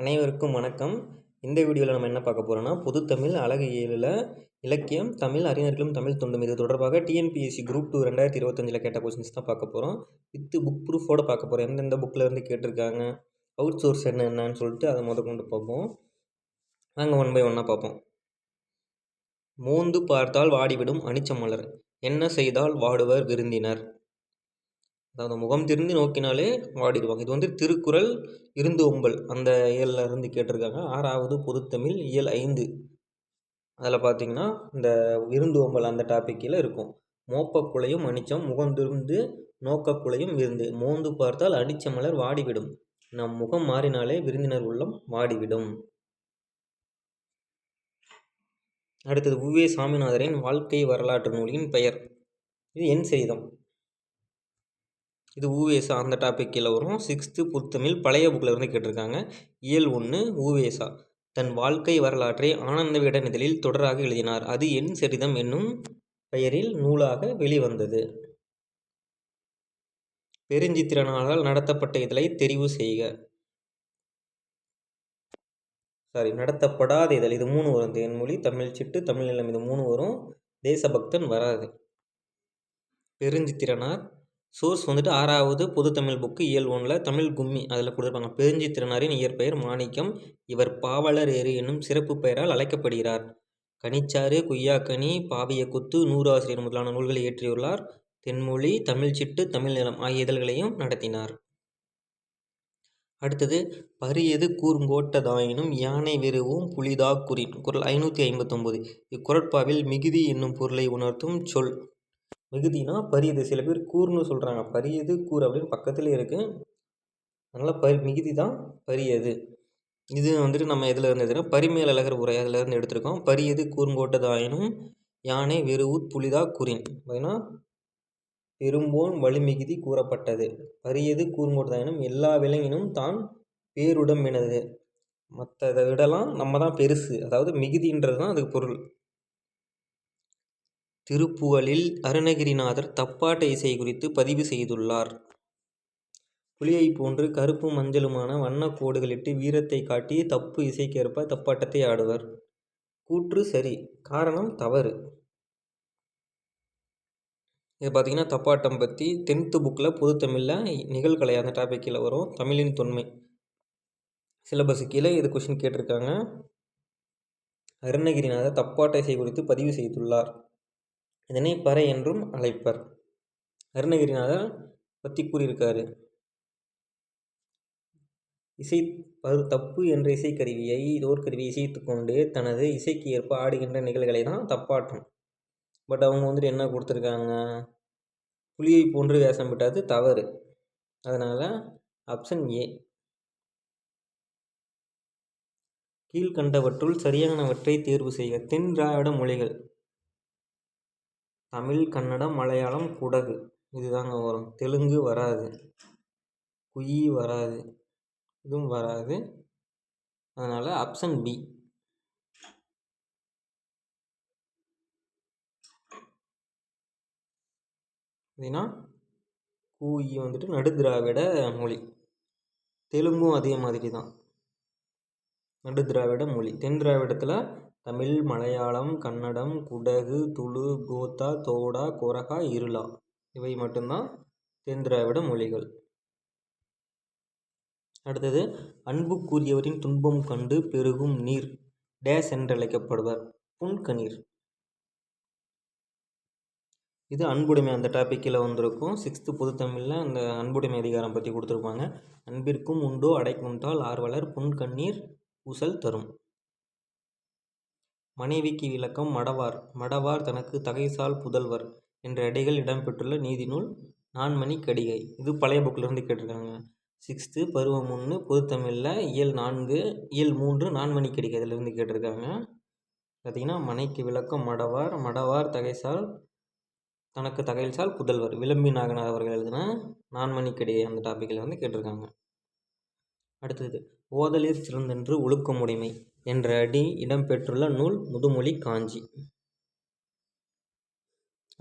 அனைவருக்கும் வணக்கம். இந்த வீடியோவில் நம்ம என்ன பார்க்க போகிறோம்னா, பொதுத்தமிழ் அழகு 7ல் இலக்கியம், தமிழ், அறிஞர்களும் தமிழ் தொண்டும் இது தொடர்பாக டிஎன்பிஎஸ்சி குரூப் 2 2025 கேட்ட கொஸ்டின்ஸ் தான் பார்க்க போகிறோம். வித் புக் ப்ரூஃபோடு பார்க்க போகிறோம். எந்தெந்த புக்கில் இருந்து கேட்டிருக்காங்க, அவுட் சோர்ஸ் என்னன்னு சொல்லிட்டு அதை கொண்டு பார்ப்போம். நாங்கள் 1 by 1 பார்ப்போம். மோந்து பார்த்தால் வாடிவிடும் அனிச்ச மலர், என்ன செய்தால் வாடுவர் விருந்தினர். அதாவது முகம் திரும்பி நோக்கினாலே வாடிடுவாங்க. இது திருக்குறள் இருந்தோம்பல் அந்த இயலில் இருந்து கேட்டிருக்காங்க. 6வது பொதுத்தமிழ் இயல் 5 அதில் பார்த்தீங்கன்னா இந்த விருந்தோம்பல் அந்த டாப்பிக்கில் இருக்கும். மோப்பக்குலையும் அனிச்சம், முகம் திருந்து நோக்கக்குலையும் விருந்து, மோந்து பார்த்தால் அனிச்ச மலர் வாடிவிடும், நம் முகம் மாறினாலே விருந்தினர் உள்ளம் வாடிவிடும். அடுத்தது உவே சாமிநாதரின் வாழ்க்கை வரலாற்று நூலின் பெயர். இது என் செய்தம். இது ஊவேசா அந்த டாபிக் கீழே வரும். 6th பொதுத்தமிழ் பழைய புக்கில் இருந்து கேட்டிருக்காங்க. இயல் 1 ஊவேசா தன் வாழ்க்கை வரலாற்றை ஆனந்த விகடன் இதழில் தொடராக எழுதினார். அது என் சரிதம் என்னும் பெயரில் நூலாக வெளிவந்தது. பெருஞ்சித்திரனாரால் நடத்தப்பட்ட இதழை தெரிவு செய்க. நடத்தப்படாத இதழ். இது 3 வரும். தேன்மொழி, தமிழ் சிட்டு, தமிழ் நிலம், இது 3 வரும். தேசபக்தன் வராது. பெருஞ்சித்திரனார் சோர்ஸ் 6வது பொதுத்தமிழ் புக்கு இயல் 1ல் தமிழ் கும்மி அதில் கொடுத்துருப்பாங்க. பெருஞ்சித்திரனாரின் இயற்பெயர் மாணிக்கம். இவர் பாவலர் ஏறு என்னும் சிறப்பு பெயரால் அழைக்கப்படுகிறார். கனிச்சாறு, குய்யாக்கனி, பாவிய குத்து, நூறாசிரியர் முதலான நூல்களை இயற்றியுள்ளார். தென்மொழி, தமிழ் சிட்டு, தமிழ் நிலம் ஆகிய இதழ்களையும் நடத்தினார். அடுத்தது பரியது கூர்ங்கோட்டதாயினும் யானை வெறுவும் புலிதா குறின். குறள் 559. இக்குறட்பாவில் மிகுதி என்னும் பொருளை உணர்த்தும் சொல். மிகுதினா பரியது. சில பேர் கூர்னு சொல்கிறாங்க. பரியது கூர் அப்படின்னு பக்கத்துலேயே இருக்குது. அதனால் மிகுதி தான் பரியது. இது நம்ம எதில் இருந்ததுன்னா பரிமேல் அழகர் உரை அதில் இருந்து எடுத்திருக்கோம். பரியது கூர்ங்கோட்டதாயினும் யானை வெறுவுத் புலிதா குறின். அப்படின்னா பெரும்போன் வலிமிகுதி கூறப்பட்டது. பரியது கூர்ங்கோட்டதாயினும் எல்லா விலங்கினும் தான் பேருடம்பினது. மற்றதை விடலாம் நம்ம தான் பெருசு. அதாவது மிகுதின்றது தான் அதுக்கு பொருள். திருப்புகழில் அருணகிரிநாதர் தப்பாட்ட இசை குறித்து பதிவு செய்துள்ளார். புலியை போன்று கருப்பும் மஞ்சளுமான வண்ணக் கோடுகளிட்டு வீரத்தை காட்டி தப்பு இசைக்கேற்ப தப்பாட்டத்தை ஆடுவர். கூற்று சரி, காரணம் தவறு. இது பார்த்தீங்கன்னா தப்பாட்டம் பற்றி 10th புக்கில் பொதுத்தமிழில் நிகழ்கலை அந்த டாபிக் கீழே வரும். தமிழின் தொன்மை சிலபஸ் கீழே இது கொஸ்டின் கேட்டிருக்காங்க. அருணகிரிநாதர் தப்பாட்ட இசை குறித்து பதிவு செய்துள்ளார். இதனை பறை என்றும் அழைப்பர். அருணகிரிநாதர் பற்றி கூறியிருக்காரு. தப்பு என்ற இசைக்கருவியை தோற்கருவியை இசைத்து கொண்டு தனது இசைக்கு ஏற்ப ஆடுகின்ற நிகழ்களை தான் தப்பாட்டம். பட் அவங்க என்ன கொடுத்துருக்காங்க, புலியை போன்று வேஷம் விட்டது தவறு. அதனால் ஆப்ஷன் ஏ. கீழ்கண்டவற்றுள் சரியானவற்றை தேர்வு செய்க. தென் திராவிட மொழிகள் தமிழ், கன்னடம், மலையாளம், குடகு இதுதாங்க வரும். தெலுங்கு வராது, குயி வராது, இதுவும் வராது. அதனால் ஆப்ஷன் பி. அப்படின்னா கூயி நடுதிராவிட மொழி. தெலுங்கும் அதே மாதிரி தான், நடுதிராவிட மொழி. தென் திராவிடத்தில் தமிழ், மலையாளம், கன்னடம், குடகு, துளு, கோத்தா, தோடா, கொரகா, இருளா இவை மட்டும்தான் தென் திராவிட மொழிகள். அடுத்தது அன்புக்குரியவரின் துன்பம் கண்டு பெருகும் நீர் டேஸ் என்றழைக்கப்படுவர். புன்கணீர். இது அன்புடைமை அந்த டாப்பிக்கில் வந்திருக்கும். 6th பொதுத்தமிழில் அந்த அன்புடைமை அதிகாரம் பற்றி கொடுத்துருப்பாங்க. அன்பிற்கும் உண்டோ அடைக்கும்தால் ஆர்வலர் புன்கண்ணீர் பூசல் தரும். மனைவிக்கு விளக்கம் மடவார். மடவார் தனக்கு தகைசால் புதல்வர் என்ற அடிகள் இடம்பெற்றுள்ள நீதிநூல் நான்மணி கடிகை. இது பழைய புக்கிலிருந்து கேட்டிருக்காங்க. 6th பருவம் 1 பொதுத்தமிழில் இயல் 4 இயல் 3 நான்மணி கடிகை இதிலிருந்து கேட்டிருக்காங்க. பார்த்திங்கன்னா மனைக்கு விளக்கம் மடவார். மடவார் தனக்கு தகைசால் புதல்வர். விளம்பி நாகனார் அவர்கள் எழுதின நான்மணி கடிகை அந்த டாப்பிக்கில் கேட்டிருக்காங்க. அடுத்தது ஓதலிற் சிறந்தென்று ஒழுக்கமுடைமை என்ற அடி இடம்பெற்றுள்ள நூல் முதுமொழி காஞ்சி.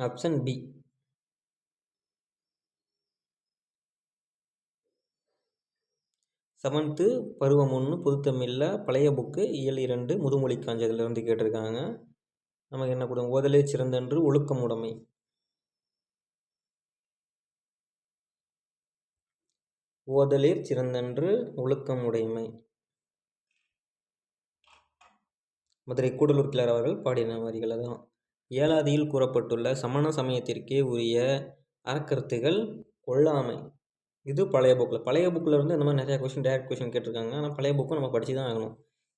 Option B. 7th பருவம் 1 பொதுத்தமிழில் பழைய புக்கு இயல் 2 முதுமொழி காஞ்சதுலேருந்து கேட்டிருக்காங்க. நமக்கு என்ன கொடுங்க, ஓதலே சிறந்தன்று ஒழுக்கம் உடைமை. ஓதலே சிறந்தன்று ஒழுக்கம் உடைமை. மதுரை கூடலூர் கிழார் அவர்கள் பாடின வரிகள் தான். ஏலாதியில் கூறப்பட்டுள்ள சமண சமயத்திற்கே உரிய அறக்கருத்துகள் கொல்லாமை. இது பழைய புக்கில் இருந்து இந்த மாதிரி நிறையா கொஷின் டேரக்ட் கொஷின் கேட்டிருக்காங்க. ஆனால் பழைய புக்கும் நம்ம படித்து தான் ஆகணும்.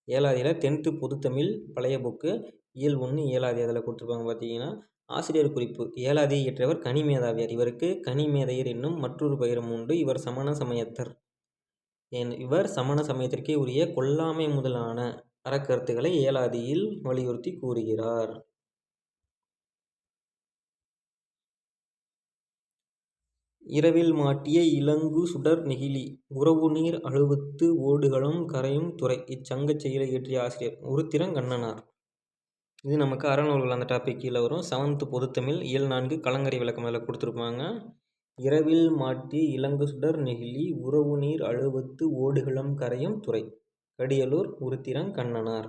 ஏலாதியில் 10th பொதுத்தமிழ் பழைய புக்கு இயல் 1 ஏலாதி அதில் கொடுத்துருப்பாங்க. பார்த்தீங்கன்னா ஆசிரியர் குறிப்பு. ஏலாதியை இயற்றியவர் கனிமேதாவியார். இவருக்கு கனிமேதையர் என்னும் மற்றொரு பெயரும் உண்டு. இவர் சமண சமயத்தர். இவர் சமண சமயத்திற்கே உரிய கொல்லாமை முதலான அறக்கருத்துக்களை ஏலாதியில் வலியுறுத்தி கூறுகிறார். இரவில் மாட்டிய இலங்கு சுடர் நெகிழி உறவு நீர் அழுவத்து ஓடுகளும் கரையும் துறை. இச்சங்கச் செயலை இயற்றிய ஆசிரியர் உருத்திரன் கண்ணனார். இது நமக்கு அறநூல்கள் அந்த டாபிக் கீழே வரும். 7th பொதுத்தமிழ் இயல் 4 கலங்கரை விளக்கம் அதில் கொடுத்துருப்பாங்க. இரவில் மாட்டிய இலங்கு சுடர் நெகிழி உறவு நீர் அழுவத்து ஓடுகளும் கரையும் துறை. கடியலூர் உருத்திரன் கண்ணனார்.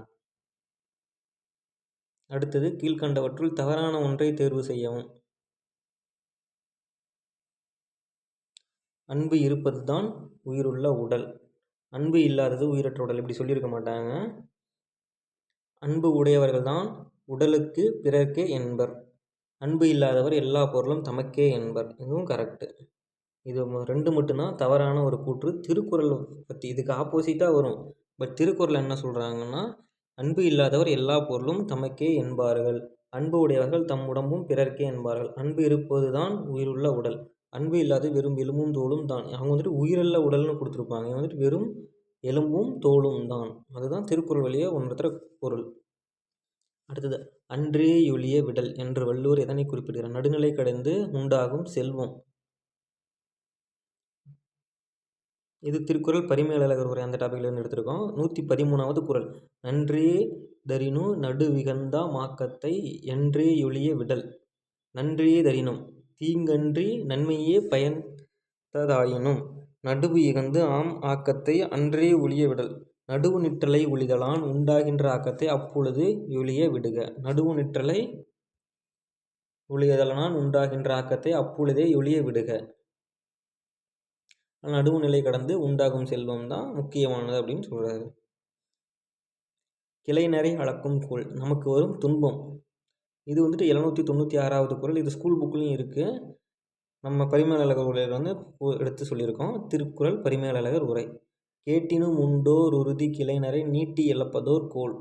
அடுத்தது கீழ்கண்டவற்றுள் தவறான ஒன்றை தேர்வு செய்யவும். அன்பு இருப்பது தான் உயிருள்ள உடல், அன்பு இல்லாதது உயிரற்ற உடல். இப்படி சொல்லியிருக்க மாட்டாங்க. அன்பு உடையவர்கள் தான் உடலுக்கு பிறர்க்கே என்பர். அன்பு இல்லாதவர் எல்லா பொருளும் தமக்கே என்பர். இதுவும் கரெக்டு. இது 2 மட்டும்தான் தவறான ஒரு கூற்று. திருக்குறள் பற்றி இதுக்கு ஆப்போசிட்டாக வரும். பட் திருக்குறள் என்ன சொல்கிறாங்கன்னா, அன்பு இல்லாதவர் எல்லா பொருளும் தமக்கே என்பார்கள், அன்பு உடையவர்கள் தம் உடம்பும் பிறர்க்கே என்பார்கள். அன்பு இருப்பது தான் உயிருள்ள உடல், அன்பு இல்லாத வெறும் எலும்பும் தோலும் தான். அவங்க வந்துட்டு உயிருள்ள உடல்னு கொடுத்துருப்பாங்க. இவங்க வந்துட்டு வெறும் எலும்பும் தோலும் தான். அதுதான் திருக்குறள் வழியே உணர்த்துற பொருள். அடுத்தது அன்றே ஒழிய விடல் என்று வள்ளுவர் எதனை குறிப்பிடுகிறார்? நடுநிலை கடந்து உண்டாகும் செல்வம். இது திருக்குறள் பரிமேலழகர் உரை அந்த டாபிக்லேருந்து எடுத்திருக்கோம். 113வது குறள். நன்றே தரினு நடுவிகந்தா மாக்கத்தை என்றே ஒழிய விடல். நன்றே தரினும் தீங்கன்றி நன்மையே பயந்ததாயினும் நடுவு இகந்து ஆம் ஆக்கத்தை அன்றே ஒழிய விடல். நடுவு நிற்றலை ஒழிதலான் உண்டாகின்ற ஆக்கத்தை அப்பொழுது ஒழிய விடுக. நடுவு நிற்றலை ஒழிதலான் உண்டாகின்ற ஆக்கத்தை அப்பொழுதே ஒழிய விடுக. நடுவு நிலை கடந்து உண்டாகும் செல்வம் தான் முக்கியமானது அப்படின்னு சொல்கிறாரு. கிளைநரை அளக்கும் கோல் நமக்கு வரும் துன்பம். இது வந்துட்டு 796வது குறள். இது ஸ்கூல் புக்லேயும் இருக்குது. நம்ம பரிமேலழகர் உரையில் வந்து எடுத்து சொல்லியிருக்கோம். திருக்குறள் பரிமேலழகர் உரை. கேட்டினும் உண்டோர் உறுதி கிளைநரை நீட்டி இழப்பதோர் கோல்.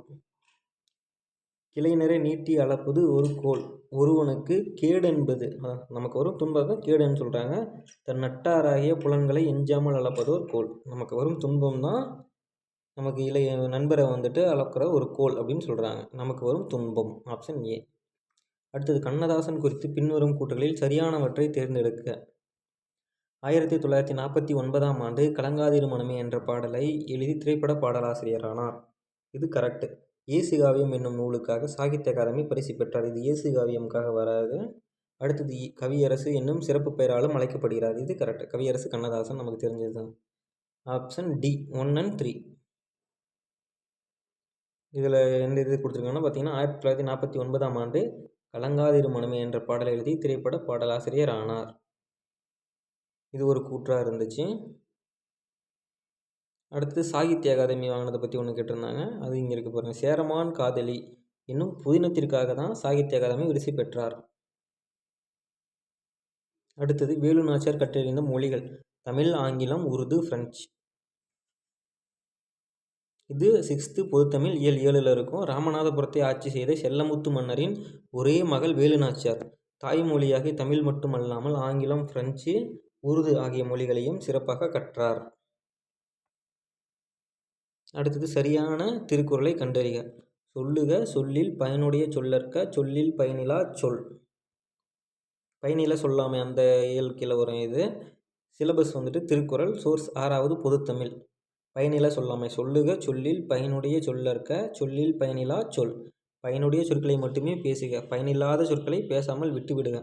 கிளைநரை நீட்டி அளப்பது ஒரு கோல். ஒருவனுக்கு கேடு என்பது நமக்கு வரும் துன்பத்தை கேடுன்னு சொல்கிறாங்க. தன் நட்டாராகிய புலன்களை எஞ்சாமல் அளப்பதோர் கோல். நமக்கு வரும் துன்பம் தான் நமக்கு நண்பரை வந்துட்டு அளக்கிற ஒரு கோல் அப்படின்னு சொல்கிறாங்க. நமக்கு வரும் துன்பம். Option A. அடுத்தது கண்ணதாசன் குறித்து பின்வரும் கூற்றுகளில் சரியானவற்றை தேர்ந்தெடுக்க. 1949ஆம் ஆண்டு கலங்காதிரு மனமே என்ற பாடலை எழுதி திரைப்பட பாடலாசிரியரானார். இது கரெக்டு. இயேசு காவியம் என்னும் நூலுக்காக சாகித்ய அகாதமி பரிசு பெற்றார். இது இயேசு காவியம்காக வராது. அடுத்தது கவியரசு என்னும் சிறப்பு பெயராலும் அழைக்கப்படுகிறார். இது கரெக்டு. கவியரசு கண்ணதாசன் நமக்கு தெரிஞ்சது தான். Option D 1 and 3. இதில் எந்த இது கொடுத்துருக்காங்கன்னா பார்த்தீங்கன்னா 1949ஆம் ஆண்டு கலங்காதிரு மனமே என்ற பாடலை எழுதி திரைப்பட பாடலாசிரியர் ஆனார். இது ஒரு கூற்றாக இருந்துச்சு. அடுத்து சாகித்ய அகாதமி வாங்கினதை பற்றி ஒன்று கேட்டிருந்தாங்க. அது இங்கே இருக்க பாருங்க. சேரமான் காதலி என்னும் புதினத்திற்காக தான் சாகித்ய அகாதமி விருது பெற்றார். அடுத்தது வேலு நாச்சியார் கற்றறிந்த மொழிகள். தமிழ், ஆங்கிலம், உருது, பிரெஞ்சு. இது 6th பொதுத்தமிழ் இயல் 7ல் இருக்கும். ராமநாதபுரத்தை ஆட்சி செய்த செல்லமுத்து மன்னரின் ஒரே மகள் வேலு நாச்சியார் தாய்மொழியாக தமிழ் மட்டுமல்லாமல் ஆங்கிலம், பிரெஞ்சு, உருது ஆகிய மொழிகளையும் சிறப்பாக கற்றார். அடுத்தது சரியான திருக்குறளை கண்டறிக. சொல்லுக சொல்லில் பயனுடைய சொல்லற்க சொல்லில் பயனிலா சொல். பயனில சொல்லாமை அந்த இயல் கீழே வரும். இது சிலபஸ் வந்துட்டு திருக்குறள் சோர்ஸ் 6வது பொதுத்தமிழ். பயனில சொல்லாமை. சொல்லுக சொல்லில் பயனுடைய சொல்லற்க சொல்லில் பயனிலா சொல். பயனுடைய சொற்களை மட்டுமே பேசுக, பயனில்லாத சொற்களை பேசாமல் விட்டு விடுக.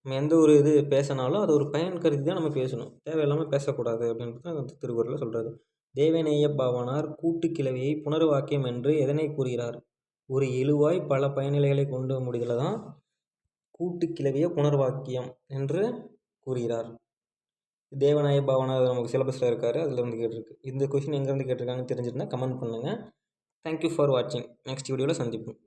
நம்ம எந்த ஒரு இது பேசினாலும் அது ஒரு பயன் கருதி தான் நம்ம பேசணும், தேவையில்லாமல் பேசக்கூடாது அப்படின்றது அந்த திருக்குறளில் சொல்கிறது. தேவநேய பாவாணர் கூட்டுக்கிளவியை புணர்வாக்கியம் என்று எதனை கூறுகிறார்? ஒரு எழுவாய் பல பயனிலைகளை கொண்டு முடிதல தான் கூட்டுக்கிளவிய புணர்வாக்கியம் என்று கூறுகிறார். தேவநாய பாவாணர் நமக்கு சிலபஸில் இருக்கார், அதில் இருந்து கேட்டிருக்கு. இந்த கொஷின் எங்கேருந்து கேட்டிருக்காங்கன்னு தெரிஞ்சிருந்தால் கமெண்ட் பண்ணுங்கள். தேங்க்யூ ஃபார் வாட்சிங். நெக்ஸ்ட் வீடியோவில் சந்திப்போம்.